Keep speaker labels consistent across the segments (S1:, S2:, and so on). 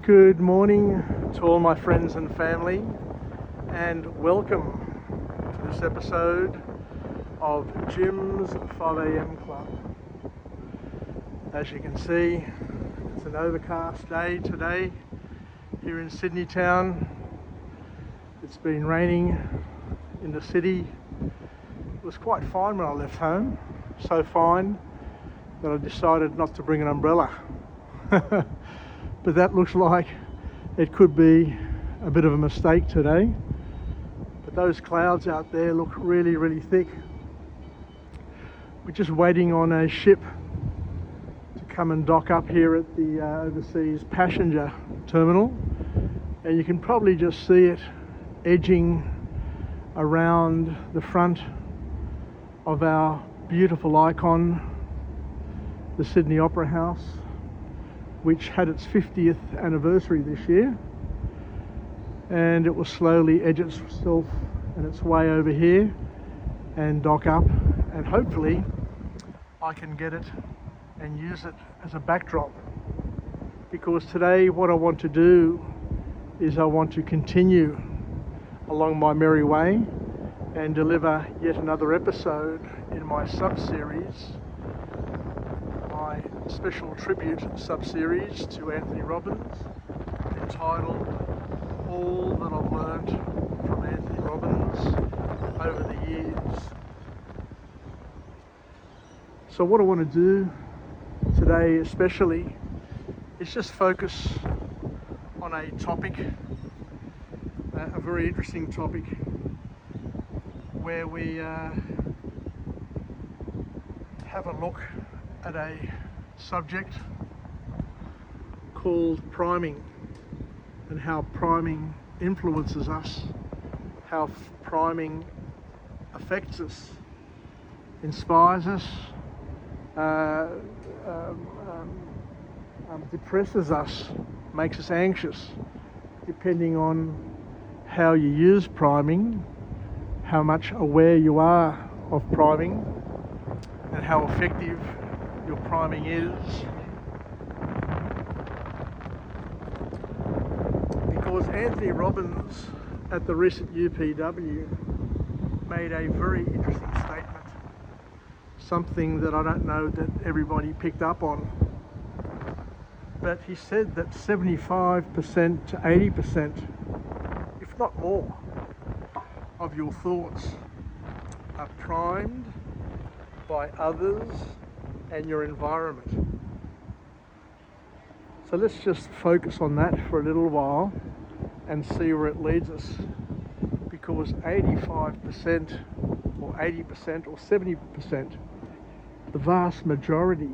S1: Good morning to all my friends and family, and welcome to this episode of Jim's 5am Club. As you can see, it's an overcast day today here in Sydney town. It's been raining in the city. It was quite fine when I left home, so fine that I decided not to bring an umbrella. But that looks like it could be a bit of a mistake today. But those clouds out there look really, really thick. We're just waiting on a ship to come and dock up here at the overseas passenger terminal. And you can probably just see it edging around the front of our beautiful icon, the Sydney Opera House, which had its 50th anniversary this year, and it will slowly edge itself and its way over here and dock up, and hopefully I can get it and use it as a backdrop, because today what I want to do is I want to continue along my merry way and deliver yet another episode in my sub-series, my special tribute sub-series to Anthony Robbins, entitled All That I've Learned from Anthony Robbins Over the Years. So what I want to do today especially is just focus on a topic, a very interesting topic, where we have a look at a subject called priming, and how priming influences us, how priming affects us, inspires us, depresses us, makes us anxious, depending on how you use priming, how much aware you are of priming, and how effective your priming is. Because Anthony Robbins at the recent UPW made a very interesting statement, something that I don't know that everybody picked up on. But he said that 75% to 80%, if not more, of your thoughts are primed by others and your environment. So let's just focus on that for a little while and see where it leads us, because 85% or 80% or 70%, the vast majority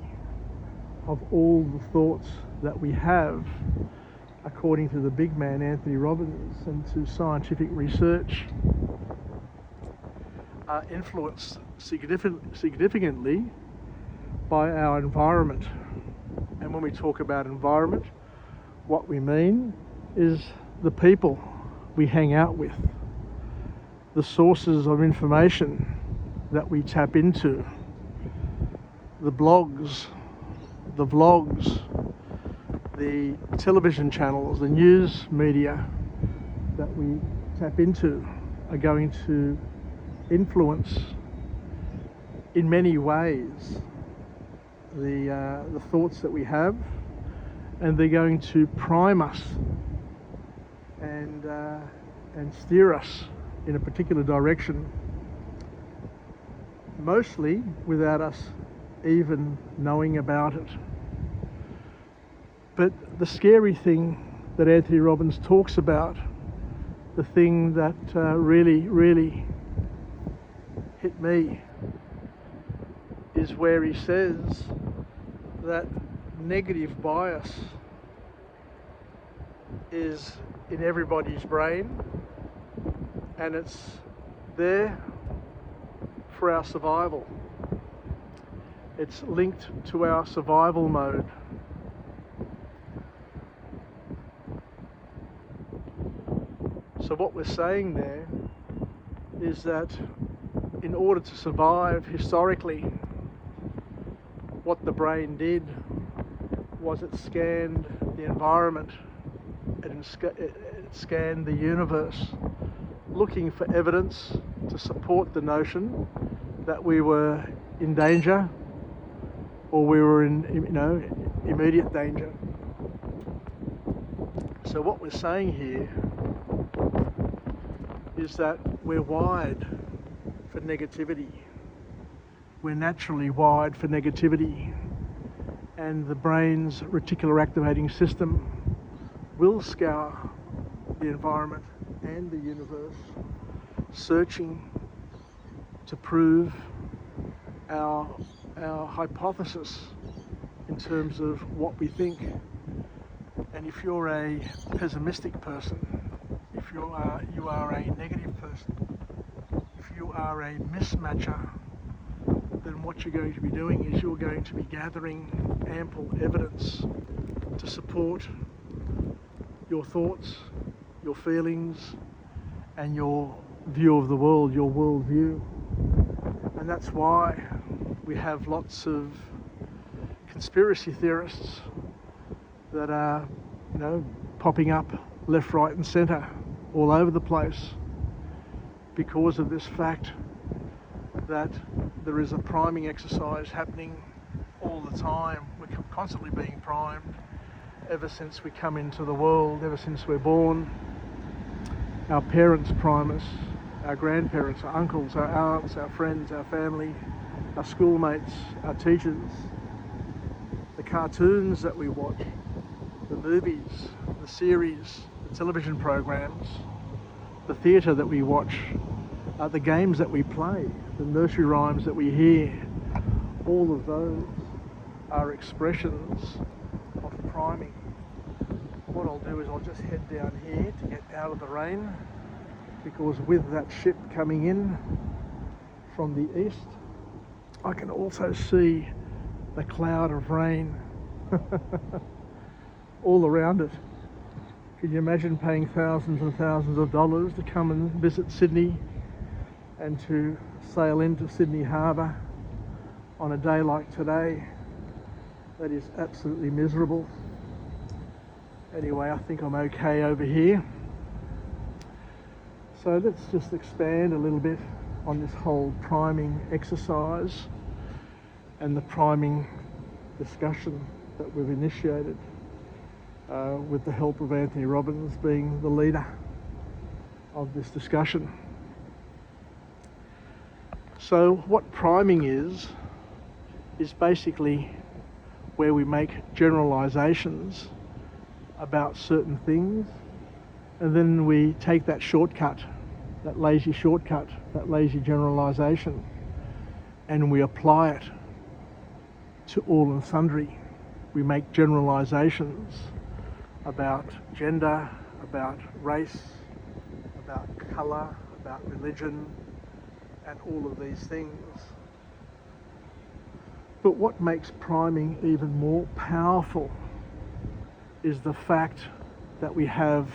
S1: of all the thoughts that we have, according to the big man Anthony Robbins and to scientific research, are influenced significantly by our environment. And when we talk about environment, what we mean is the people we hang out with, the sources of information that we tap into, the blogs, the vlogs, the television channels, the news media that we tap into are going to influence in many ways the thoughts that we have, and they're going to prime us and steer us in a particular direction, mostly without us even knowing about it. But the scary thing that Anthony Robbins talks about, the thing that really hit me, is where he says that negative bias is in everybody's brain, and it's there for our survival. It's linked to our survival mode. So what we're saying there is that in order to survive historically, what the brain did was it scanned the environment it scanned the universe, looking for evidence to support the notion that we were in danger, or we were in, immediate danger. So what we're saying here is that we're wired for negativity. We're naturally wired for negativity, and the brain's reticular activating system will scour the environment and the universe, searching to prove our hypothesis in terms of what we think. And if you're a pessimistic person, if you are a negative person, if you are a mismatcher, then what you're going to be doing is you're going to be gathering ample evidence to support your thoughts, your feelings, and your view of the world, your worldview. And that's why we have lots of conspiracy theorists that are, popping up left, right, and centre all over the place, because of this fact that there is a priming exercise happening all the time. We're constantly being primed ever since we come into the world, ever since we're born. Our parents prime us, our grandparents, our uncles, our aunts, our friends, our family, our schoolmates, our teachers, the cartoons that we watch, the movies, the series, the television programs, the theatre that we watch, the games that we play, the nursery rhymes that we hear. All of those are expressions of priming. What I'll do is I'll just head down here to get out of the rain, because with that ship coming in from the east, I can also see the cloud of rain all around it. Can you imagine paying thousands and thousands of dollars to come and visit Sydney and to sail into Sydney Harbour on a day like today? That is absolutely miserable. Anyway, I think I'm okay over here. So let's just expand a little bit on this whole priming exercise and the priming discussion that we've initiated with the help of Anthony Robbins being the leader of this discussion. So what priming is basically where we make generalizations about certain things, and then we take that shortcut, that lazy shortcut, that lazy generalization, and we apply it to all and sundry. We make generalizations about gender, about race, about colour, about religion, and all of these things. But what makes priming even more powerful is the fact that we have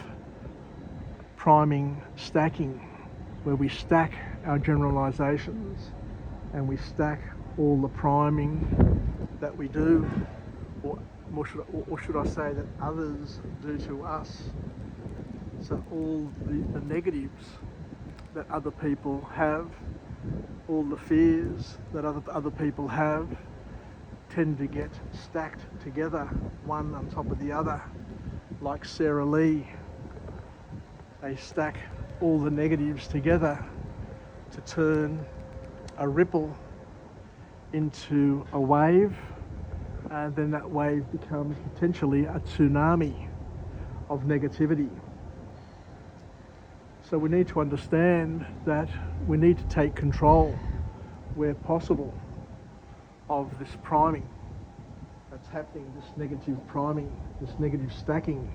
S1: priming stacking, where we stack our generalizations and we stack all the priming that we do, or should I say that others do to us. So all the negatives that other people have, all the fears that other people have, tend to get stacked together, one on top of the other, like Sarah Lee. They stack all the negatives together to turn a ripple into a wave, and then that wave becomes potentially a tsunami of negativity. So we need to understand that we need to take control, where possible, of this priming that's happening, this negative priming, this negative stacking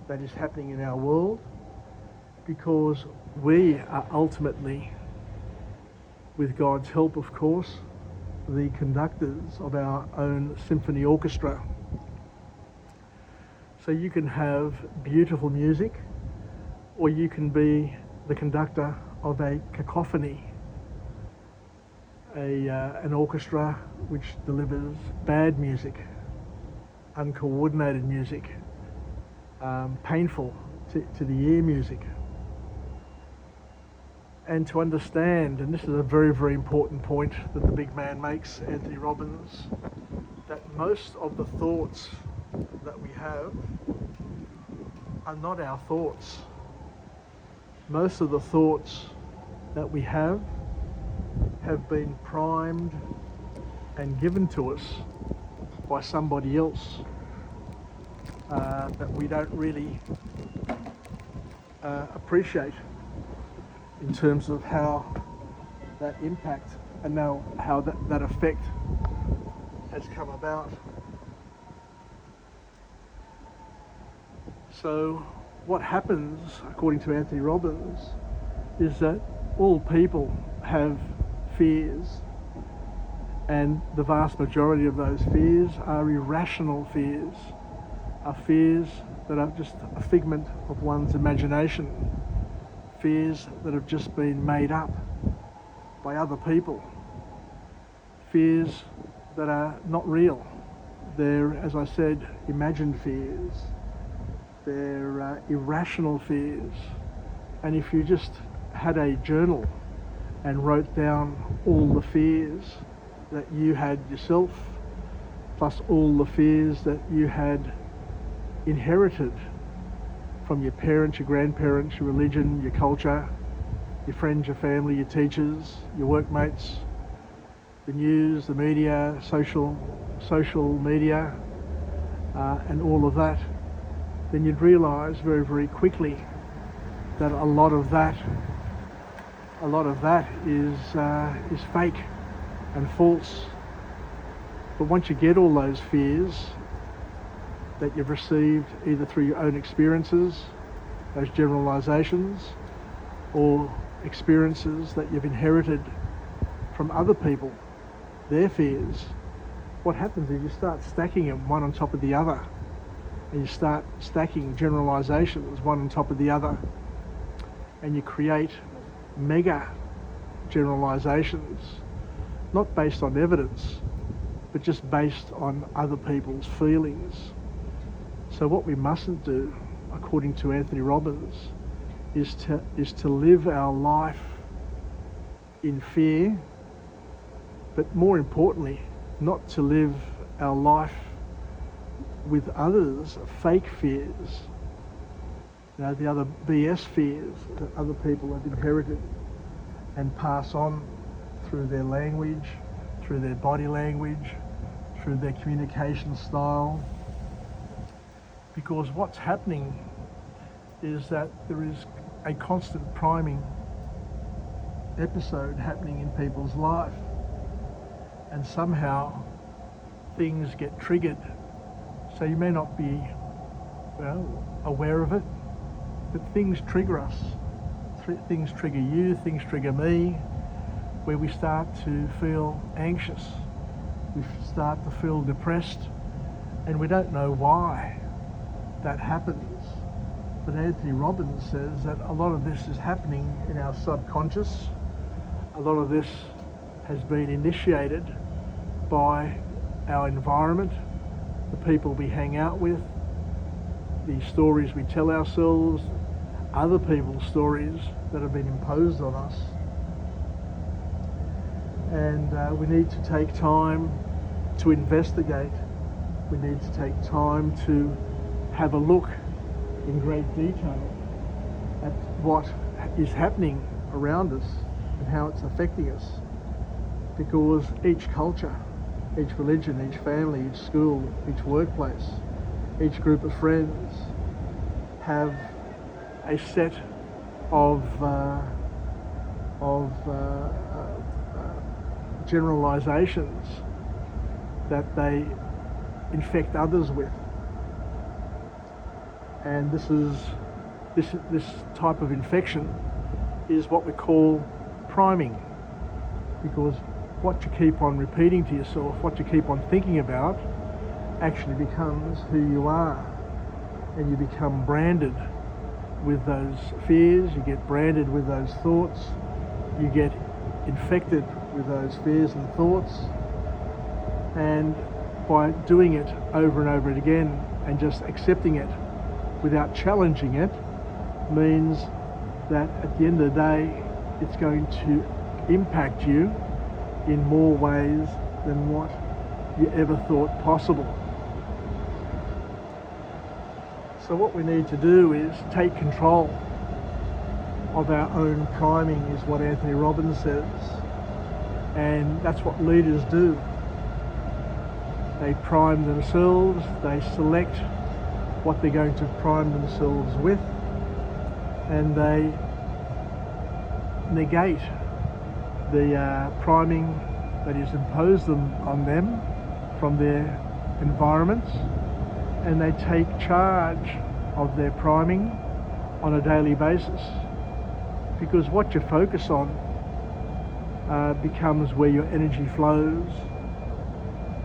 S1: that is happening in our world, because we are ultimately, with God's help of course, the conductors of our own symphony orchestra. So you can have beautiful music, or you can be the conductor of a cacophony, an orchestra which delivers bad music, uncoordinated music, painful to the ear music. And to understand, and this is a very, very important point that the big man makes, Anthony Robbins, that most of the thoughts that we have are not our thoughts. Most of the thoughts that we have been primed and given to us by somebody else that we don't really appreciate in terms of how that impact and now how that effect has come about. So what happens, according to Anthony Robbins, is that all people have fears, and the vast majority of those fears are irrational fears, are fears that are just a figment of one's imagination, fears that have just been made up by other people, fears that are not real. They're, as I said, imagined fears. They're irrational fears. And if you just had a journal and wrote down all the fears that you had yourself, plus all the fears that you had inherited from your parents, your grandparents, your religion, your culture, your friends, your family, your teachers, your workmates, the news, the media, social media, and all of that, then you'd realise very, very quickly that a lot of that is fake and false. But once you get all those fears that you've received either through your own experiences, those generalisations, or experiences that you've inherited from other people, their fears, what happens is you start stacking them one on top of the other, and you start stacking generalisations one on top of the other, and you create mega generalisations, not based on evidence, but just based on other people's feelings. So what we mustn't do, according to Anthony Robbins, is to live our life in fear, but more importantly, not to live our life with others' fake fears, the other BS fears that other people have inherited and pass on through their language, through their body language, through their communication style. Because what's happening is that there is a constant priming episode happening in people's life, and somehow things get triggered. So you may not be aware of it, but things trigger us. Things trigger you, things trigger me, where we start to feel anxious, we start to feel depressed, and we don't know why that happens. But Anthony Robbins says that a lot of this is happening in our subconscious. A lot of this has been initiated by our environment, the people we hang out with, the stories we tell ourselves, other people's stories that have been imposed on us. And we need to take time to investigate. We need to take time to have a look in great detail at what is happening around us and how it's affecting us. Because each culture, each religion, each family, each school, each workplace, each group of friends have a set of generalizations that they infect others with. And this type of infection is what we call priming, because what you keep on repeating to yourself, what you keep on thinking about, actually becomes who you are, and you become branded with those fears, you get branded with those thoughts, you get infected with those fears and thoughts, and by doing it over and over again and just accepting it without challenging it means that at the end of the day, it's going to impact you in more ways than what you ever thought possible. So what we need to do is take control of our own priming, is what Anthony Robbins says. And that's what leaders do. They prime themselves, they select what they're going to prime themselves with, and they negate the priming that is imposed on them from their environments, and they take charge of their priming on a daily basis, because what you focus on becomes where your energy flows.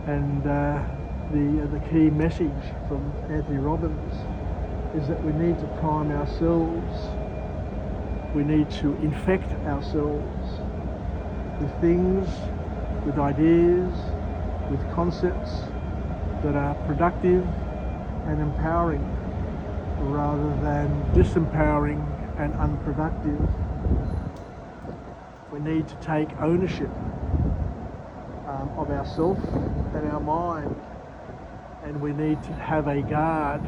S1: And the key message from Anthony Robbins is that we need to prime ourselves. We need to infect ourselves with things, with ideas, with concepts that are productive and empowering, rather than disempowering and unproductive. We need to take ownership of ourself and our mind, and we need to have a guard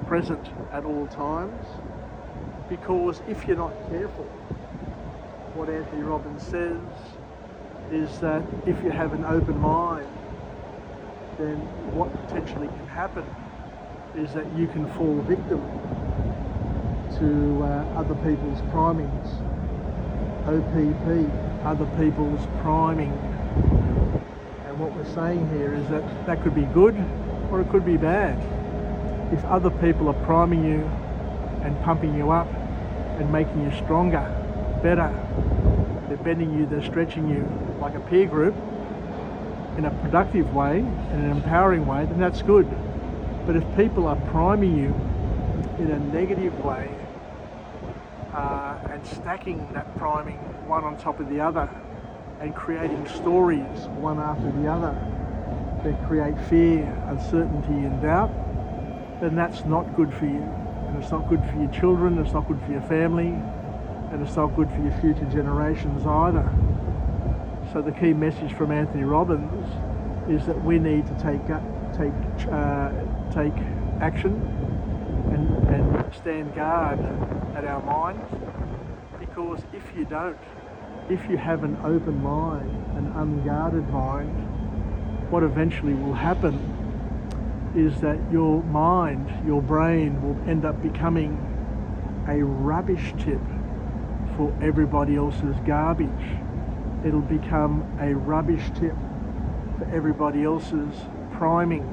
S1: present at all times, because if you're not careful, what Anthony Robbins says is that if you have an open mind, then what potentially can happen is that you can fall victim to other people's primings, OPP, other people's priming. And what we're saying here is that that could be good or it could be bad. If other people are priming you and pumping you up and making you stronger, better, they're bending you, they're stretching you like a peer group in a productive way, in an empowering way, then that's good. But if people are priming you in a negative way and stacking that priming one on top of the other and creating stories one after the other that create fear, uncertainty and doubt, then that's not good for you. And it's not good for your children, it's not good for your family, and it's not good for your future generations either. So the key message from Anthony Robbins is that we need to take action and stand guard at our minds, because if you don't, if you have an open mind, an unguarded mind, what eventually will happen is that your mind, your brain will end up becoming a rubbish tip for everybody else's garbage. It'll become a rubbish tip for everybody else's priming.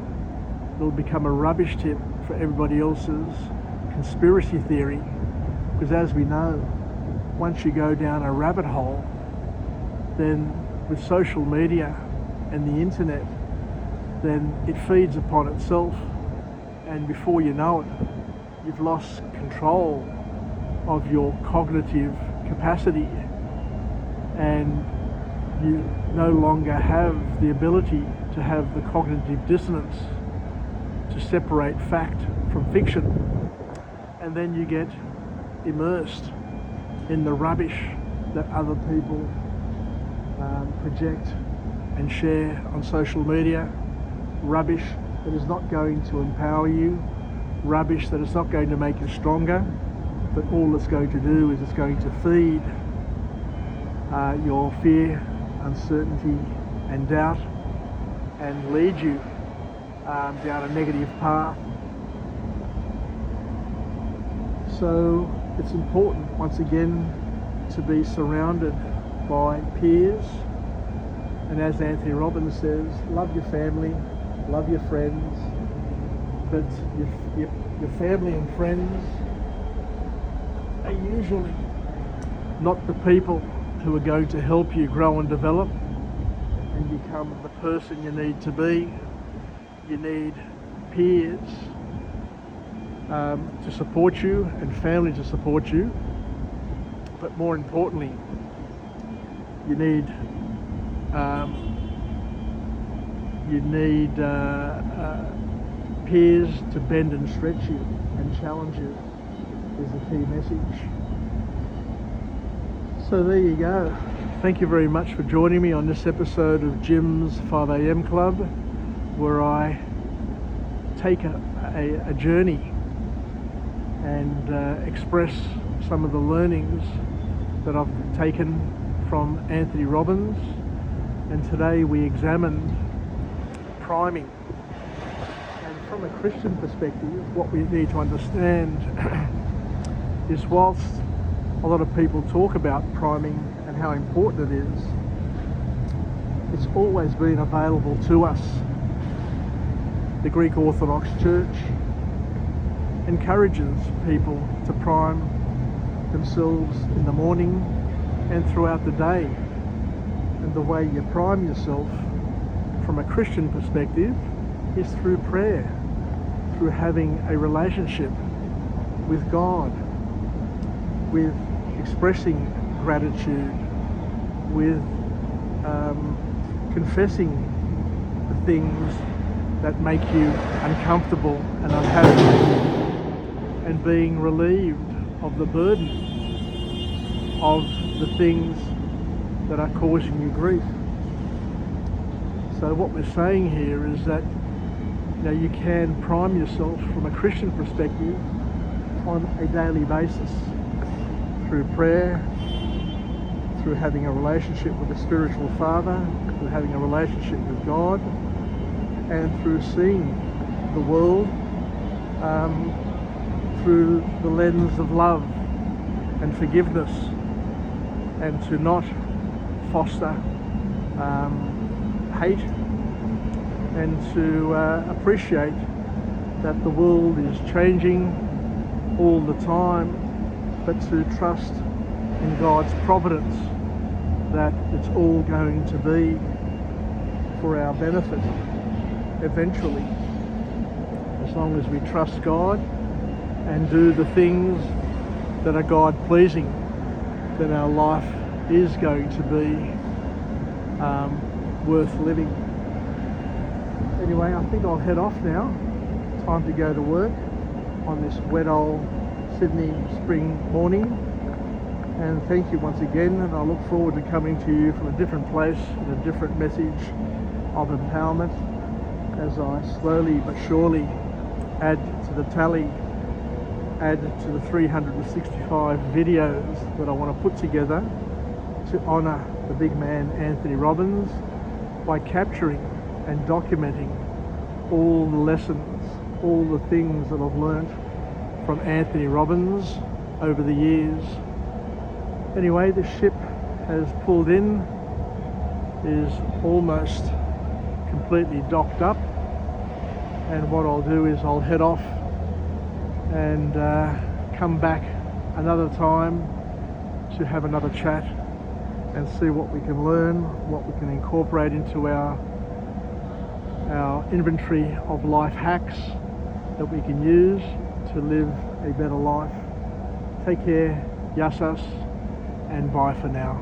S1: It'll become a rubbish tip for everybody else's conspiracy theory. Because as we know, once you go down a rabbit hole, then with social media and the internet, then it feeds upon itself, and before you know it, you've lost control of your cognitive capacity, and you no longer have the ability to have the cognitive dissonance to separate fact from fiction, and then you get immersed in the rubbish that other people project and share on social media, rubbish that is not going to empower you, rubbish that is not going to make you stronger, but all it's going to do is it's going to feed your fear, uncertainty and doubt, and lead you down a negative path. So it's important, once again, to be surrounded by peers, and as Anthony Robbins says, love your family, love your friends, but your family and friends are usually not the people who are going to help you grow and develop and become the person you need to be. You need peers to support you and family to support you, but more importantly, you need peers to bend and stretch you and and challenge you is the key message. So there you go. Thank you very much for joining me on this episode of Jim's 5am Club, where I take a journey and express some of the learnings that I've taken from Anthony Robbins. And today we examined priming. And from a Christian perspective, what we need to understand is whilst a lot of people talk about priming and how important it is, it's always been available to us. The Greek Orthodox Church encourages people to prime themselves in the morning and throughout the day. And the way you prime yourself from a Christian perspective is through prayer, through having a relationship with God, with expressing gratitude, with confessing the things that make you uncomfortable and unhappy, and being relieved of the burden of the things that are causing you grief. So what we're saying here is that you can prime yourself from a Christian perspective on a daily basis through prayer, through having a relationship with a spiritual father, through having a relationship with God, and through seeing the world through the lens of love and forgiveness, and to not foster hate, and to appreciate that the world is changing all the time, but to trust in God's providence that it's all going to be for our benefit eventually. As long as we trust God and do the things that are God pleasing, then our life is going to be worth living. Anyway, I think I'll head off now. Time to go to work on this wet old Sydney spring morning. And thank you once again, and I look forward to coming to you from a different place with a different message of empowerment as I slowly but surely add to the tally, add to the 365 videos that I want to put together to honour the big man Anthony Robbins by capturing and documenting all the lessons, all the things that I've learnt from Anthony Robbins over the years. Anyway, the ship has pulled in, is almost completely docked up, and what I'll do is I'll head off and come back another time to have another chat and see what we can learn, what we can incorporate into our inventory of life hacks that we can use to live a better life. Take care, Yassas, and bye for now.